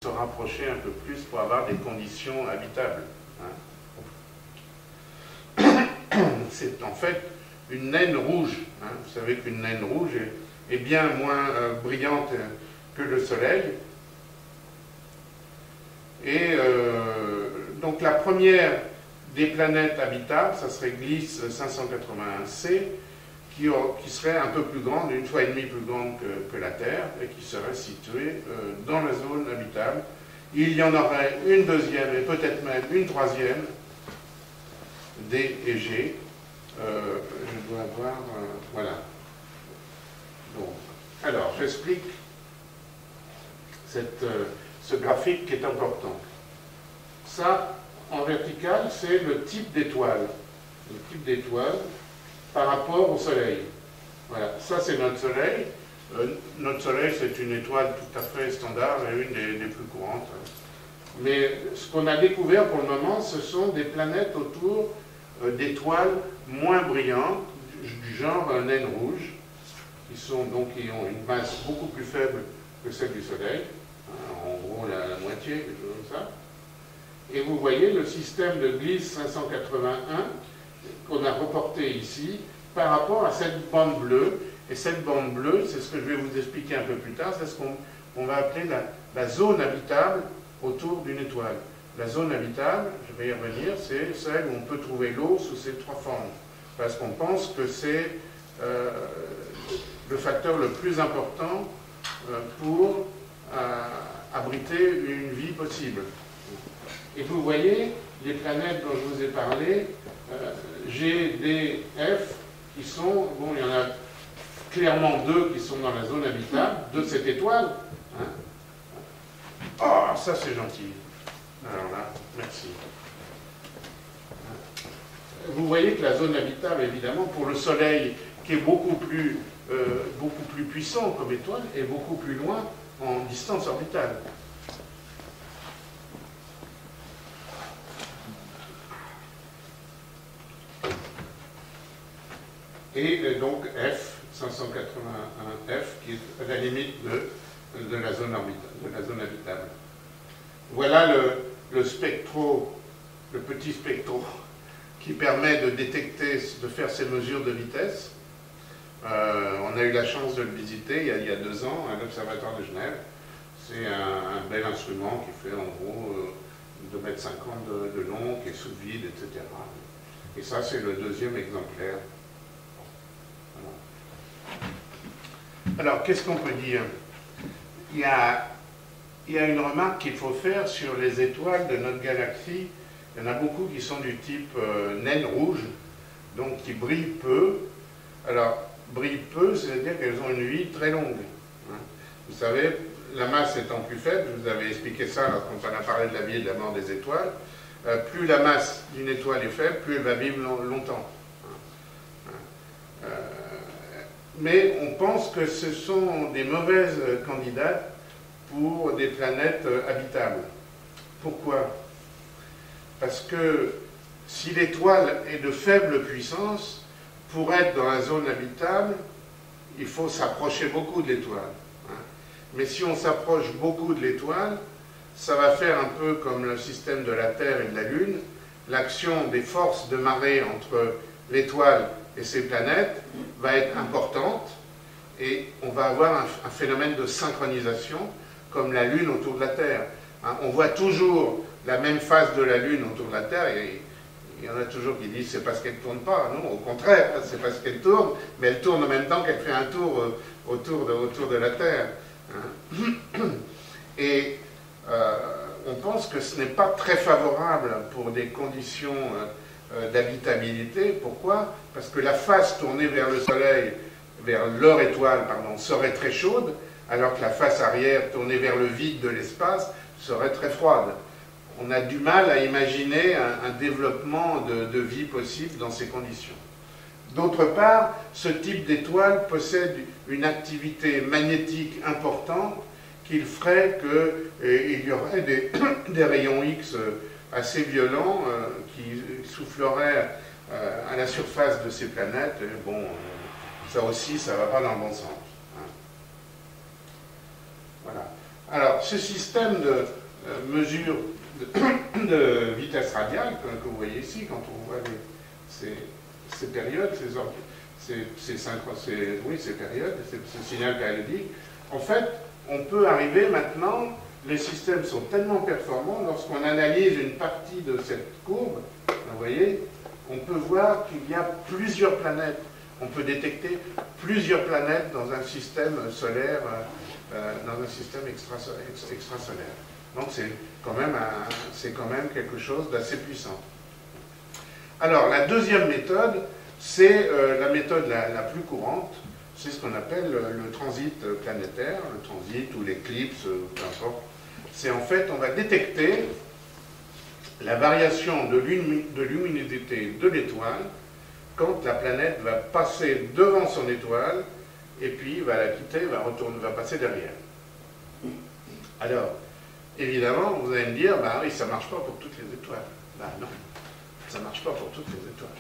se rapprocher un peu plus pour avoir des conditions habitables. C'est en fait une naine rouge. Vous savez qu'une naine rouge est bien moins brillante que le Soleil. Et donc la première des planètes habitables, ça serait Gliss 581c, qui serait un peu plus grande, 1,5 fois plus grande que la Terre, et qui serait située dans la zone habitable. Il y en aurait une deuxième, et peut-être même une troisième, D et G. Je dois avoir... voilà. Donc, alors, j'explique ce graphique qui est important. Ça, en vertical, c'est le type d'étoile. Le type d'étoile par rapport au Soleil. Voilà, ça c'est notre Soleil. Notre Soleil, c'est une étoile tout à fait standard et une des plus courantes. Mais ce qu'on a découvert pour le moment, ce sont des planètes autour d'étoiles moins brillantes, du genre naine rouge, qui ont une masse beaucoup plus faible que celle du Soleil, en gros la moitié, quelque chose comme ça. Et vous voyez le système de Gliss 581 qu'on a reporté ici par rapport à cette bande bleue. Et cette bande bleue, c'est ce que je vais vous expliquer un peu plus tard, c'est ce qu'on va appeler la zone habitable autour d'une étoile. La zone habitable, je vais y revenir, c'est celle où on peut trouver l'eau sous ces trois formes. Parce qu'on pense que c'est le facteur le plus important pour abriter une vie possible. Et vous voyez les planètes dont je vous ai parlé, G, D, F, qui sont, bon, il y en a clairement deux qui sont dans la zone habitable de cette étoile. Oh, ça c'est gentil. Alors là, merci. Vous voyez que la zone habitable, évidemment, pour le Soleil, qui est beaucoup plus puissant comme étoile, est beaucoup plus loin en distance orbitale. Et donc F, 581F, qui est à la limite de la zone habitable. Voilà le petit spectro qui permet de détecter, de faire ces mesures de vitesse. On a eu la chance de le visiter il y a 2 ans à l'Observatoire de Genève. C'est un bel instrument qui fait en gros 2,50 m de long, qui est sous vide, etc. Et ça, c'est le deuxième exemplaire. Alors, qu'est-ce qu'on peut dire? Il y a une remarque qu'il faut faire sur les étoiles de notre galaxie. Il y en a beaucoup qui sont du type naine rouge, donc qui brillent peu. Alors, brillent peu, c'est-à-dire qu'elles ont une vie très longue. Vous savez, la masse étant plus faible, je vous avais expliqué ça quand on a parlé de la vie et de la mort des étoiles, plus la masse d'une étoile est faible, plus elle va vivre longtemps. Mais on pense que ce sont des mauvaises candidates pour des planètes habitables. Pourquoi? Parce que si l'étoile est de faible puissance, pour être dans la zone habitable, il faut s'approcher beaucoup de l'étoile. Mais si on s'approche beaucoup de l'étoile, ça va faire un peu comme le système de la Terre et de la Lune. L'action des forces de marée entre l'étoile et ces planètes va être importante et on va avoir un phénomène de synchronisation comme la Lune autour de la Terre. On voit toujours la même face de la Lune autour de la Terre et il y en a toujours qui disent c'est parce qu'elle ne tourne pas. Non, au contraire, c'est parce qu'elle tourne, mais elle tourne en même temps qu'elle fait un tour autour de la Terre. Et on pense que ce n'est pas très favorable pour des conditions d'habitabilité. Pourquoi? Parce que la face tournée vers le Soleil, vers leur étoile, pardon, serait très chaude, alors que la face arrière tournée vers le vide de l'espace serait très froide. On a du mal à imaginer un développement de vie possible dans ces conditions. D'autre part, ce type d'étoile possède une activité magnétique importante qu'il ferait qu'il y aurait des rayons X assez violents qui souffleraient à la surface de ces planètes. Et bon, ça aussi, ça ne va pas dans le bon sens. Voilà. Alors, ce système de mesure de vitesse radiale que vous voyez ici, quand on voit ces périodes, ces périodes, ce signal périodique, en fait, on peut arriver maintenant, les systèmes sont tellement performants, lorsqu'on analyse une partie de cette courbe, vous voyez, on peut voir qu'il y a plusieurs planètes. On peut détecter plusieurs planètes dans un système solaire, dans un système extrasolaire. Donc c'est quand même quelque chose d'assez puissant. Alors la deuxième méthode, c'est la méthode la plus courante, c'est ce qu'on appelle le transit planétaire, le transit ou l'éclipse, peu importe. C'est en fait, on va détecter la variation de luminosité de l'étoile quand la planète va passer devant son étoile et puis va la quitter, va passer derrière. Alors, évidemment, vous allez me dire, bah oui, ça ne marche pas pour toutes les étoiles. Ben non, ça ne marche pas pour toutes les étoiles.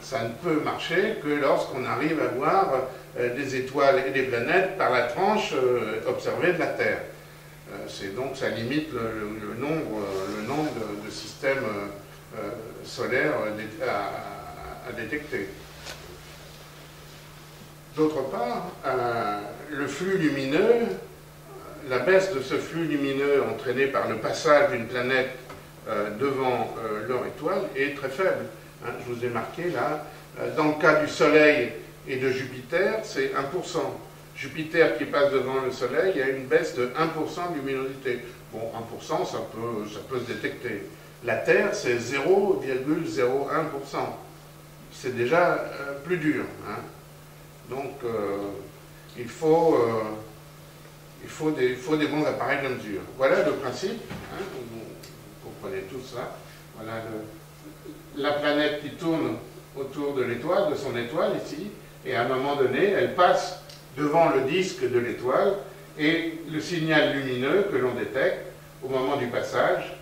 Ça ne peut marcher que lorsqu'on arrive à voir des étoiles et des planètes par la tranche observée de la Terre. Donc ça limite le nombre de systèmes solaires à détecter. D'autre part, le flux lumineux, la baisse de ce flux lumineux entraîné par le passage d'une planète devant leur étoile est très faible. Je vous ai marqué là, dans le cas du Soleil et de Jupiter, c'est 1%. Jupiter qui passe devant le Soleil, il y a une baisse de 1% de luminosité. Bon, 1%, ça peut se détecter. La Terre, c'est 0,01%. C'est déjà plus dur. Donc, il faut des bons appareils de mesure. Voilà le principe. Vous comprenez tout ça. Voilà la planète qui tourne autour de l'étoile, de son étoile ici, et à un moment donné, elle passe devant le disque de l'étoile, et le signal lumineux que l'on détecte au moment du passage,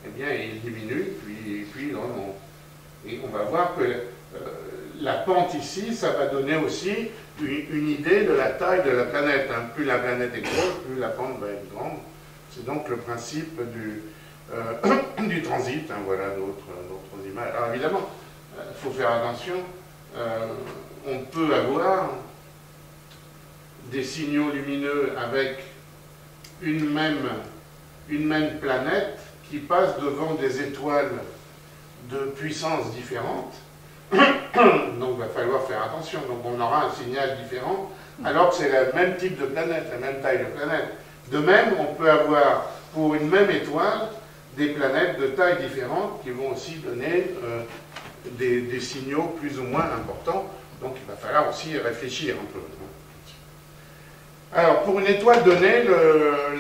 eh bien, il diminue, puis il remonte. Et on va voir que la pente ici, ça va donner aussi une idée de la taille de la planète. Plus la planète est grosse, plus la pente va être grande. C'est donc le principe du transit. Voilà d'autres images. Alors évidemment, il faut faire attention. On peut avoir des signaux lumineux avec une même planète qui passe devant des étoiles de puissances différentes. Donc il va falloir faire attention. Donc on aura un signal différent alors que c'est le même type de planète, la même taille de planète. De même, on peut avoir pour une même étoile des planètes de tailles différentes qui vont aussi donner des signaux plus ou moins importants. Donc il va falloir aussi réfléchir un peu. Alors, pour une étoile donnée,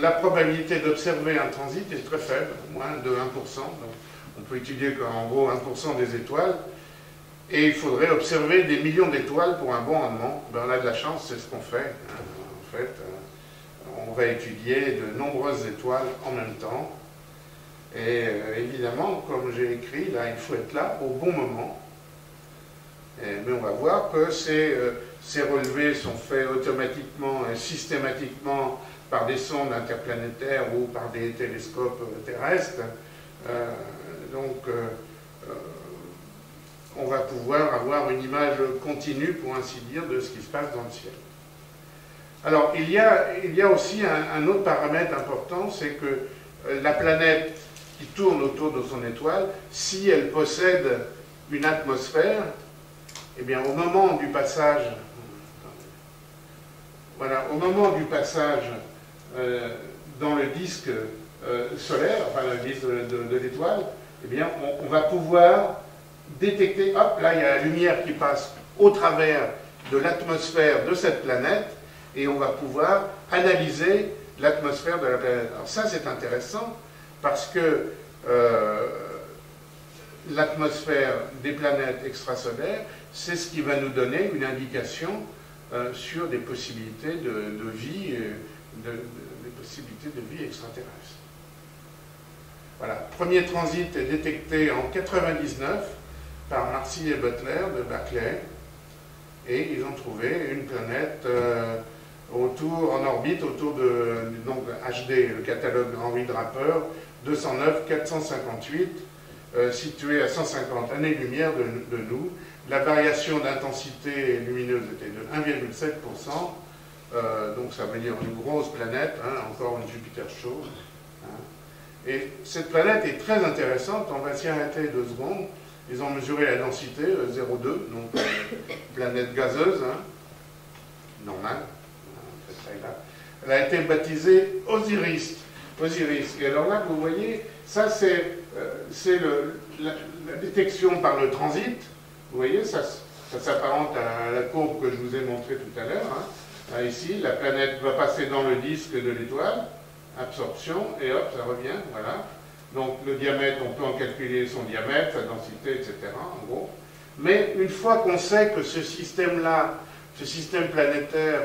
la probabilité d'observer un transit est très faible, moins de 1%. Donc, on peut étudier qu'en gros 1% des étoiles, et il faudrait observer des millions d'étoiles pour un bon rendement. Ben, on a de la chance, c'est ce qu'on fait. En fait, on va étudier de nombreuses étoiles en même temps. Et évidemment, comme j'ai écrit, là, il faut être là au bon moment. Mais on va voir que ces relevés sont faits automatiquement et systématiquement par des sondes interplanétaires ou par des télescopes terrestres. On va pouvoir avoir une image continue, pour ainsi dire, de ce qui se passe dans le ciel. Alors, il y a aussi un autre paramètre important, c'est que la planète qui tourne autour de son étoile, si elle possède une atmosphère, eh bien, au moment du passage, dans le disque solaire, enfin le disque de l'étoile, eh bien, on va pouvoir détecter, hop, là, il y a la lumière qui passe au travers de l'atmosphère de cette planète, et on va pouvoir analyser l'atmosphère de la planète. Alors ça, c'est intéressant, parce que l'atmosphère des planètes extrasolaires, c'est ce qui va nous donner une indication sur des possibilités de vie, des possibilités de vie extraterrestre. Voilà, premier transit est détecté en 1999 par Marcy et Butler de Berkeley, et ils ont trouvé une planète en orbite autour du nom HD, le catalogue Henri Draper, 209 458, situé à 150 années-lumière de nous. La variation d'intensité lumineuse était de 1,7%, donc ça veut dire une grosse planète, hein, encore une Jupiter chaude. Hein. Et cette planète est très intéressante, on va s'y arrêter 2 secondes. Ils ont mesuré la densité, 0,2, donc planète gazeuse, hein, normale. Elle a été baptisée Osiris. Et alors là, vous voyez, ça c'est la détection par le transit. Vous voyez, ça s'apparente à la courbe que je vous ai montrée tout à l'heure. Hein. Ici, la planète va passer dans le disque de l'étoile, absorption, et hop, ça revient, voilà. Donc le diamètre, on peut en calculer son diamètre, sa densité, etc. en gros. Mais une fois qu'on sait que ce système-là, ce système planétaire,